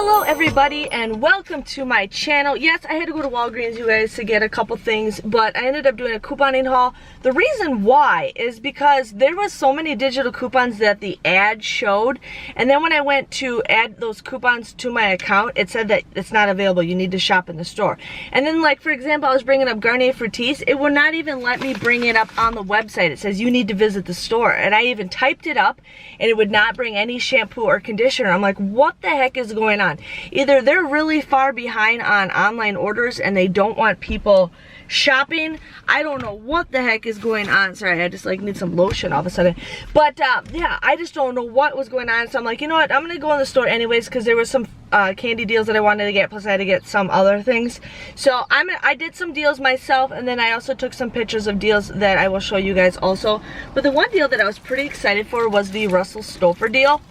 Hello everybody and welcome to my channel. Yes, I had to go to Walgreens, you guys, to get a couple things, but I ended up doing a couponing haul. The reason why is because there was so many digital coupons that the ad showed, and then when I went to add those coupons to my account, it said that it's not available, you need to shop in the store. And then, like, for example, I was bringing up Garnier Fructis, it would not even let me bring it up on the website. It says you need to visit the store, and I even typed it up and it would not bring any shampoo or conditioner. I'm like, what the heck is going on? Either they're really far behind on online orders and they don't want people shopping. I don't know what the heck is going on. Sorry, I just like need some lotion all of a sudden. But yeah, I just don't know what was going on. So I'm like, you know what, I'm gonna go in the store anyways because there was some candy deals that I wanted to get, plus I had to get some other things. So I did some deals myself, and then I also took some pictures of deals that I will show you guys also. But the one deal that I was pretty excited for was the Russell Stover deal.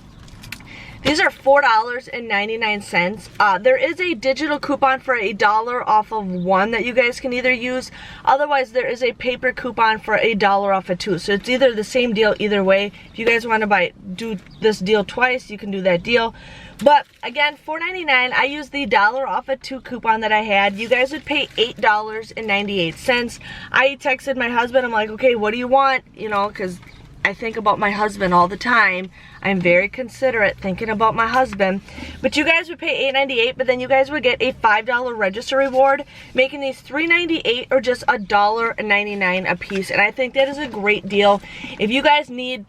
These are $4.99. There is a digital coupon for $1 off of one that you guys can either use. Otherwise, there is a paper coupon for $1 off of two. So it's either the same deal either way. If you guys want to do this deal twice, you can do that deal. But again, $4.99. I used the $1 off of two coupon that I had. You guys would pay $8.98. I texted my husband. I'm like, okay, what do you want? You know, because I think about my husband all the time. I'm very considerate thinking about my husband. But you guys would pay $8.98, but then you guys would get a $5 register reward, making these $3.98 or just $1.99 a piece. And I think that is a great deal. If you guys need,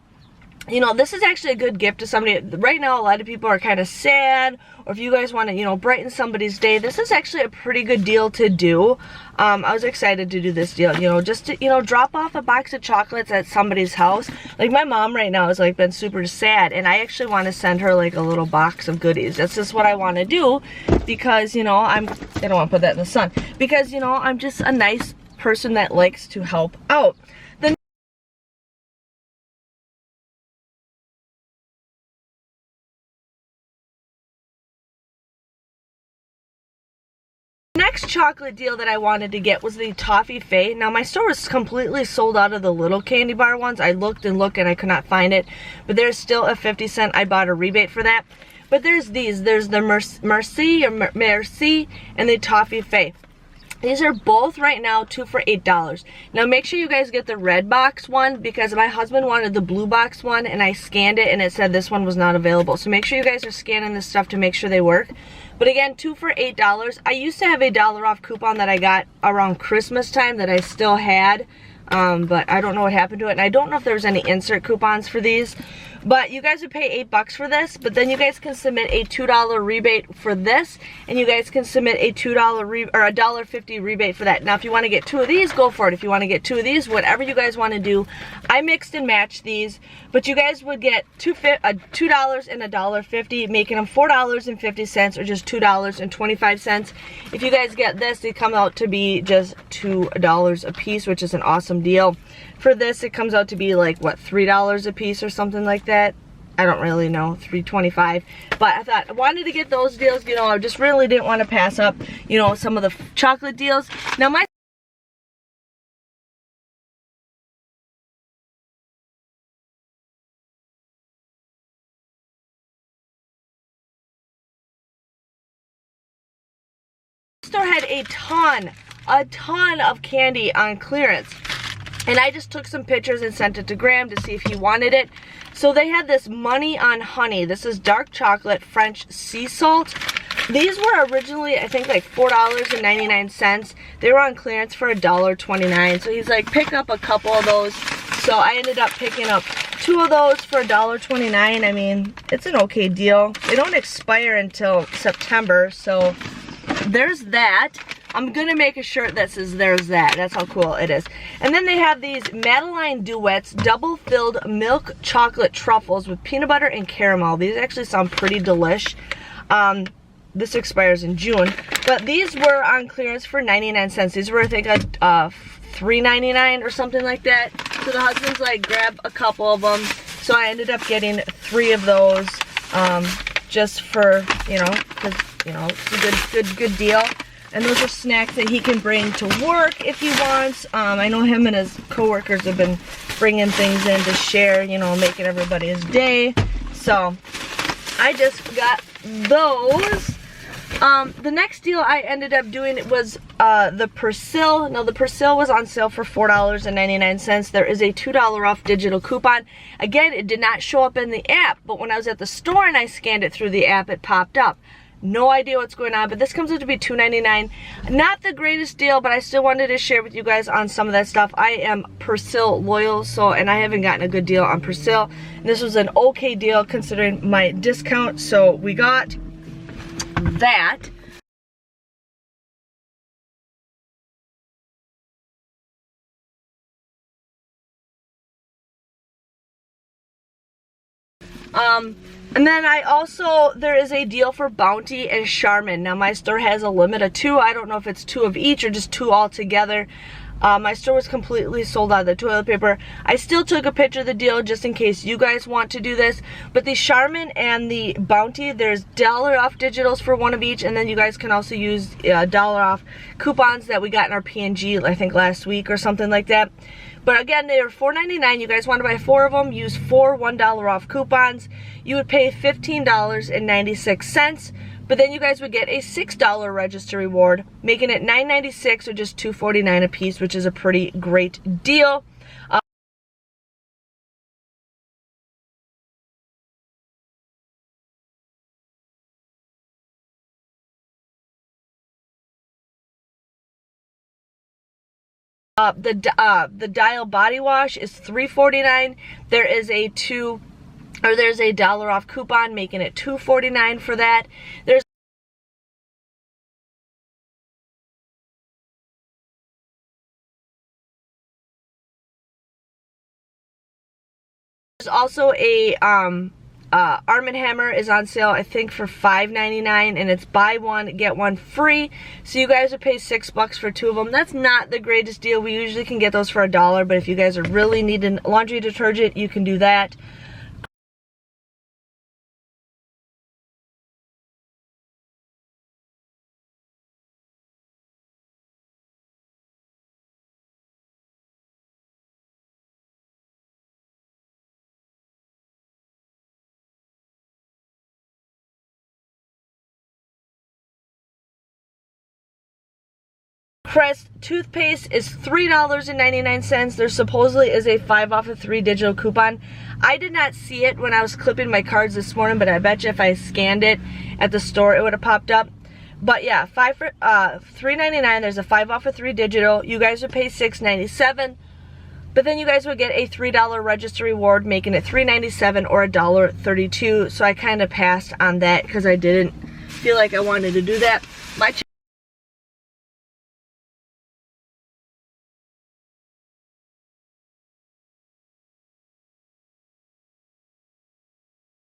you know, this is actually a good gift to somebody. Right now, a lot of people are kind of sad, or if you guys want to, you know, brighten somebody's day, this is actually a pretty good deal to do. I was excited to do this deal, you know, just to, you know, drop off a box of chocolates at somebody's house. Like, my mom right now has, like, been super sad, and I actually want to send her, like, a little box of goodies. That's just what I want to do, because, you know, I don't want to put that in the sun, because, you know, I'm just a nice person that likes to help out. Next chocolate deal that I wanted to get was the Toffee Faith. Now, my store was completely sold out of the little candy bar ones. I looked and looked and I could not find it, but there's still a 50-cent Ibotta rebate for that. But there's these. There's the Merci and the Toffee Faith. These are both right now 2 for $8. Now, make sure you guys get the red box one, because my husband wanted the blue box one and I scanned it and it said this one was not available. So make sure you guys are scanning this stuff to make sure they work. But again, 2 for $8. I used to have a $1 off coupon that I got around Christmas time that I still had, but I don't know what happened to it. And I don't know if there's any insert coupons for these. But you guys would pay $8 for this, but then you guys can submit a $2 rebate for this, and you guys can submit a $1.50 rebate for that. Now, if you want to get 2 of these, go for it. If you want to get 2 of these, whatever you guys want to do. I mixed and matched these, but you guys would get $2 and $1.50, making them $4.50 or just $2.25. If you guys get this, they come out to be just $2 a piece, which is an awesome deal. For this, it comes out to be like, what, $3 a piece or something like that? I don't really know, $3.25. But I thought I wanted to get those deals, you know, I just really didn't want to pass up, you know, some of the chocolate deals. Now, my store had a ton of candy on clearance. And I just took some pictures and sent it to Graham to see if he wanted it. So they had this Money on Honey. This is dark chocolate French sea salt. These were originally, I think, like $4.99. They were on clearance for $1.29. So he's like, pick up a couple of those. So I ended up picking up 2 of those for $1.29. I mean, it's an okay deal. They don't expire until September. So there's that. I'm gonna make a shirt that says there's that. That's how cool it is. And then they have these Madeline Duets double filled milk chocolate truffles with peanut butter and caramel. These actually sound pretty delish. This expires in June, but these were on clearance for 99 cents. These were, I think, $3.99 or something like that. So the husband's like, grab a couple of them. So I ended up getting 3 of those, just for, you know, because, you know, it's a good deal. And those are snacks that he can bring to work if he wants. I know him and his coworkers have been bringing things in to share, you know, making everybody's day. So I just got those. The next deal I ended up doing was the Persil. Now the Persil was on sale for $4.99. There is a $2 off digital coupon. Again, it did not show up in the app, but when I was at the store and I scanned it through the app, it popped up. No idea what's going on, but this comes out to be $2.99. Not the greatest deal, but I still wanted to share with you guys on some of that stuff. I am Persil loyal, and I haven't gotten a good deal on Persil. This was an okay deal considering my discount, so we got that. And then there is a deal for Bounty and Charmin. Now my store has a limit of 2. I don't know if it's 2 of each or just 2 all together. My store was completely sold out of the toilet paper. I still took a picture of the deal just in case you guys want to do this. But the Charmin and the Bounty, there's $1 off digitals for 1 of each. And then you guys can also use $1 off coupons that we got in our P&G, I think last week or something like that. But again, they are $4.99. You guys want to buy 4 of them, use 4 $1 off coupons. You would pay $15.96. But then you guys would get a $6 register reward, making it $9.96 or just $2.49 a piece, which is a pretty great deal. The Dial body wash is $3.49. There is a there's a $1 off coupon, making it $2.49 for that. There's also a Armand Hammer is on sale, I think for $5.99, and it's buy one get one free. So you guys would pay $6 for 2 of them. That's not the greatest deal. We usually can get those for $1, but if you guys are really needing laundry detergent, you can do that. Crest toothpaste is $3.99. There supposedly is a 5 off of 3 digital coupon. I did not see it when I was clipping my cards this morning, but I bet you if I scanned it at the store, it would have popped up. But yeah, $3.99. There's a 5 off of 3 digital. You guys would pay $6.97. But then you guys would get a $3 register reward, making it $3.97 or $1.32. So I kind of passed on that because I didn't feel like I wanted to do that.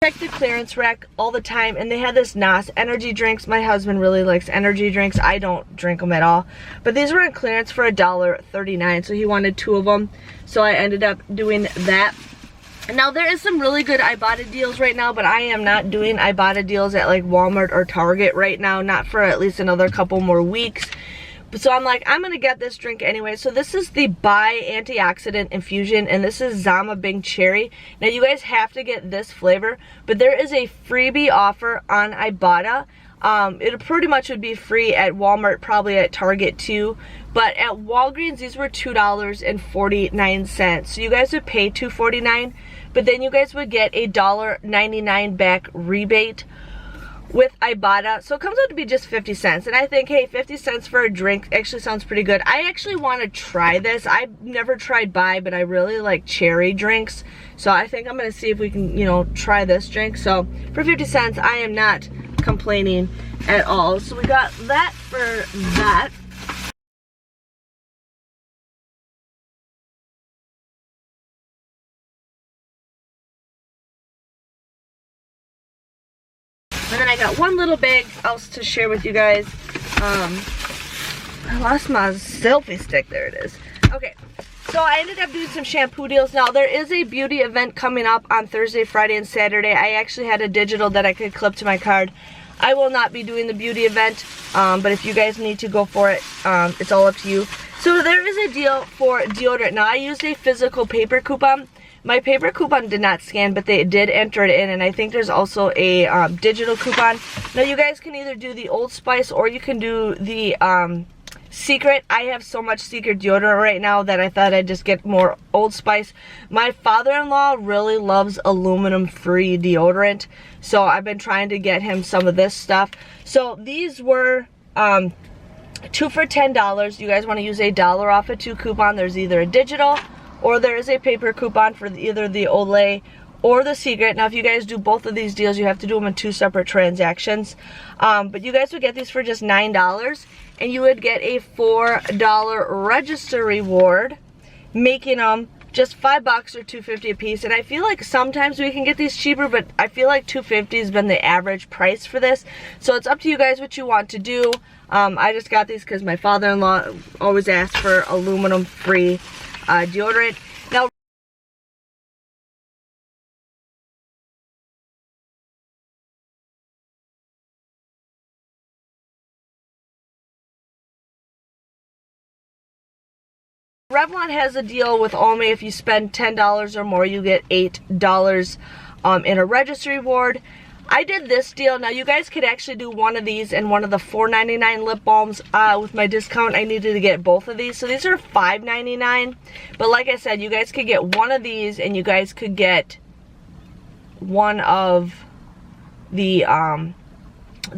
Check the clearance rack all the time, and they had this NOS energy drinks. My husband really likes energy drinks. I don't drink them at all, but these were on clearance for $1.39, so he wanted 2 of them, so I ended up doing that. Now there is some really good Ibotta deals right now, but I am not doing Ibotta deals at like Walmart or Target right now, not for at least another couple more weeks. So I'm like, I'm gonna get this drink anyway. So this is the Bai Antioxidant Infusion, and this is Zama Bing Cherry. Now you guys have to get this flavor, but there is a freebie offer on Ibotta. It pretty much would be free at Walmart, probably at Target too. But at Walgreens, these were $2.49. So you guys would pay $2.49, but then you guys would get a $1.99 back rebate with Ibotta. So it comes out to be just 50 cents. And I think, hey, 50 cents for a drink actually sounds pretty good. I actually want to try this. I've never tried Bai, but I really like cherry drinks. So I think I'm going to see if we can, you know, try this drink. So for 50 cents, I am not complaining at all. So we got that for that. And then I got one little bag else to share with you guys. I lost my selfie stick. There it is. Okay, so I ended up doing some shampoo deals. Now, there is a beauty event coming up on Thursday, Friday, and Saturday. I actually had a digital that I could clip to my card. I will not be doing the beauty event, but if you guys need to go for it, it's all up to you. So there is a deal for deodorant. Now, I used a physical paper coupon, My paper coupon did not scan, but they did enter it in, and I think there's also a digital coupon. Now you guys can either do the Old Spice or you can do the Secret. I have so much Secret deodorant right now that I thought I'd just get more Old Spice. My father-in-law really loves aluminum-free deodorant, so I've been trying to get him some of this stuff. So these were 2 for $10. You guys want to use a $1 off a 2 coupon. There's either a digital or there is a paper coupon for either the Olay or the Secret. Now if you guys do both of these deals, you have to do them in 2 separate transactions. But you guys would get these for just $9, and you would get a $4 register reward, making them just $5 or $2.50 a piece. And I feel like sometimes we can get these cheaper, but I feel like $2.50 has been the average price for this. So it's up to you guys what you want to do. I just got these because my father-in-law always asks for aluminum-free deodorant. Now, Revlon has a deal with Haul May. If you spend $10 or more, you get $8 in a registry reward. I did this deal. Now you guys could actually do one of these and one of the $4.99 lip balms. With my discount, I needed to get both of these. So these are $5.99. But like I said, you guys could get one of these and you guys could get one of the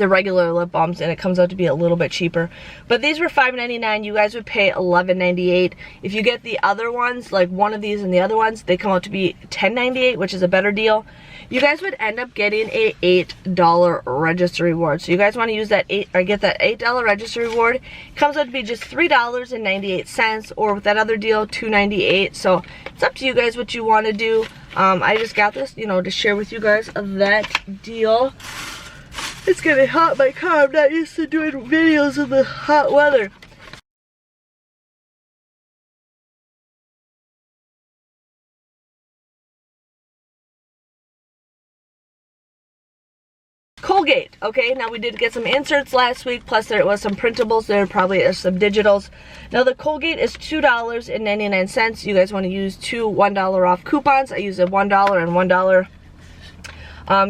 regular lip balms, and it comes out to be a little bit cheaper. But these were $5.99. You guys would pay $11.98. If you get the other ones, like one of these and the other ones, they come out to be $10.98, which is a better deal. You guys would end up getting a $8 register reward. So you guys want to use that get that $8 register reward. It comes out to be just $3.98, or with that other deal, $2.98. So it's up to you guys what you want to do. I just got this, you know, to share with you guys that deal. It's getting hot in my car. I'm not used to doing videos in the hot weather. Colgate, okay, now we did get some inserts last week, plus there was some printables, there probably are some digitals. Now the Colgate is $2.99. You guys want to use 2 $1 off coupons. I use a $1 and $1.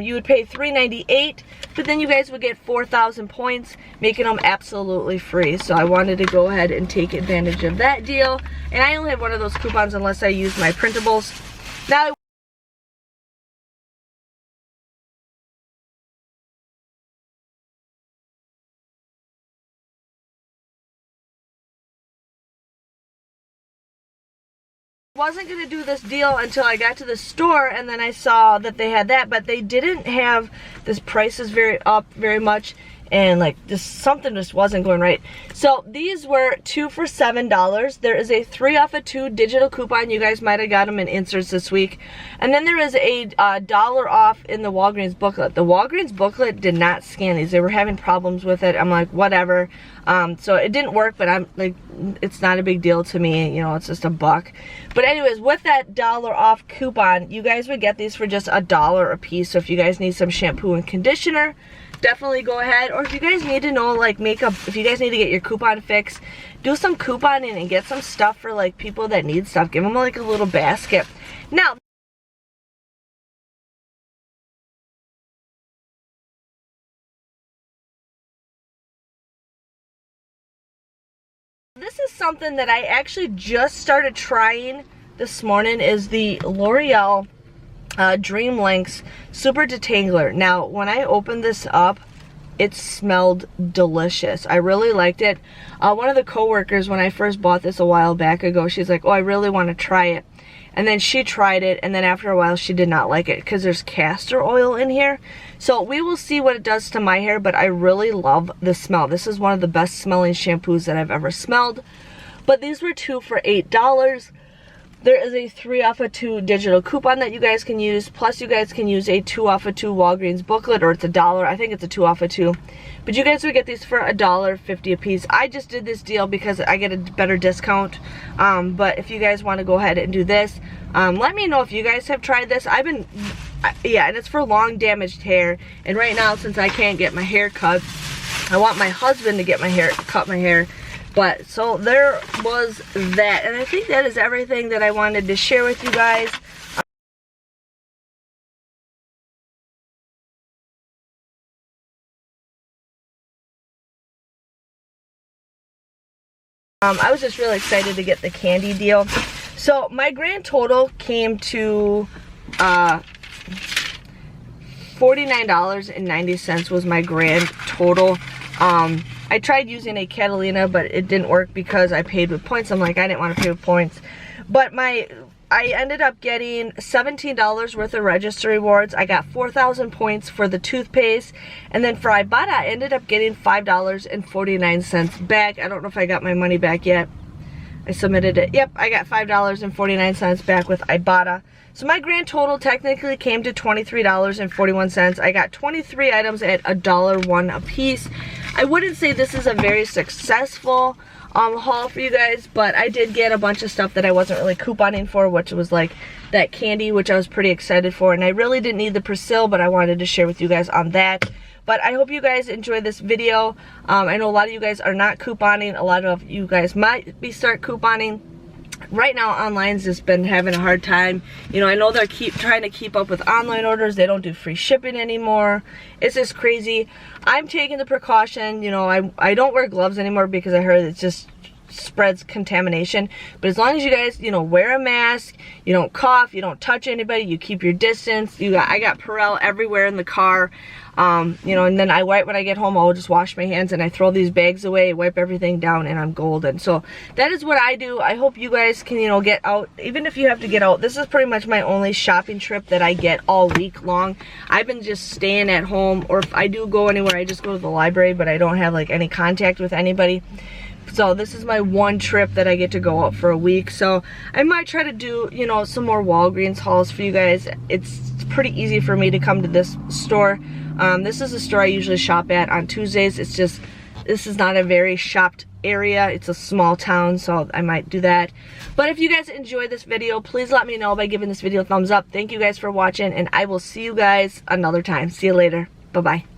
You would pay $3.98, but then you guys would get 4,000 points, making them absolutely free. So I wanted to go ahead and take advantage of that deal. And I only have one of those coupons unless I use my printables. Now, I wasn't going to do this deal until I got to the store, and then I saw that they had that, but they didn't have this prices very much, and like something just wasn't going right. So these were 2 for $7. There is a 3 off of 2 digital coupon. You guys might have got them in inserts this week. And then there is a $1 off in the Walgreens booklet. The Walgreens booklet did not scan these. They were having problems with it. I'm like, whatever. So it didn't work, but I'm like, it's not a big deal to me. You know, it's just $1. But anyways, with that $1 off coupon, you guys would get these for just $1 a piece. So if you guys need some shampoo and conditioner, definitely go ahead. Or if you guys need to know, like, makeup, if you guys need to get your coupon fix, do some couponing and get some stuff for like people that need stuff. Give them like a little basket. Now, this is something that I actually just started trying this morning, is the Loreal Dream Lynx Super Detangler. Now, when I opened this up, it smelled delicious. I really liked it. One of the co-workers, when I first bought this a while back ago, she's like, oh, I really want to try it. And then she tried it, and then after a while she did not like it because there's castor oil in here. So we will see what it does to my hair, but I really love the smell. This is one of the best smelling shampoos that I've ever smelled. But these were 2 for $8. There is a 3 off of 2 digital coupon that you guys can use. Plus you guys can use a 2 off of 2 Walgreens booklet, or it's $1. I think it's a 2 off of 2. But you guys would get these for $1.50 a piece. I just did this deal because I get a better discount. But if you guys want to go ahead and do this, let me know if you guys have tried this. Yeah, and it's for long damaged hair. And right now, since I can't get my hair cut, I want my husband to cut my hair. But so there was that, and I think that is everything that I wanted to share with you guys. I was just really excited to get the candy deal. So my grand total came to $49.90 was my grand total. I tried using a Catalina, but it didn't work because I paid with points. I'm like, I didn't want to pay with points. But I ended up getting $17 worth of register rewards. I got 4,000 points for the toothpaste. And then for Ibotta, I ended up getting $5.49 back. I don't know if I got my money back yet. I submitted it. Yep, I got $5.49 back with Ibotta. So my grand total technically came to $23.41. I got 23 items at $1.01 a piece. I wouldn't say this is a very successful haul for you guys, but I did get a bunch of stuff that I wasn't really couponing for, which was like that candy, which I was pretty excited for. And I really didn't need the Persil, but I wanted to share with you guys on that. But I hope you guys enjoyed this video. I know a lot of you guys are not couponing. A lot of you guys might start couponing. Right now, online's just been having a hard time. You know, I know they're trying to keep up with online orders. They don't do free shipping anymore. It's just crazy. I'm taking the precaution. You know, I don't wear gloves anymore because I heard it just spreads contamination. But as long as you guys, you know, wear a mask, you don't cough, you don't touch anybody, you keep your distance. I got Persil everywhere in the car. You know, and then when I get home, I'll just wash my hands and I throw these bags away, wipe everything down, and I'm golden. So that is what I do. I hope you guys can, you know, get out. Even if you have to get out, this is pretty much my only shopping trip that I get all week long. I've been just staying at home, or if I do go anywhere, I just go to the library, but I don't have like any contact with anybody. So this is my one trip that I get to go out for a week. So I might try to do, you know, some more Walgreens hauls for you guys. It's pretty easy for me to come to this store. This is a store I usually shop at on Tuesdays. It's just, this is not a very shopped area. It's a small town, so I might do that. But if you guys enjoyed this video, please let me know by giving this video a thumbs up. Thank you guys for watching, and I will see you guys another time. See you later. Bye-bye.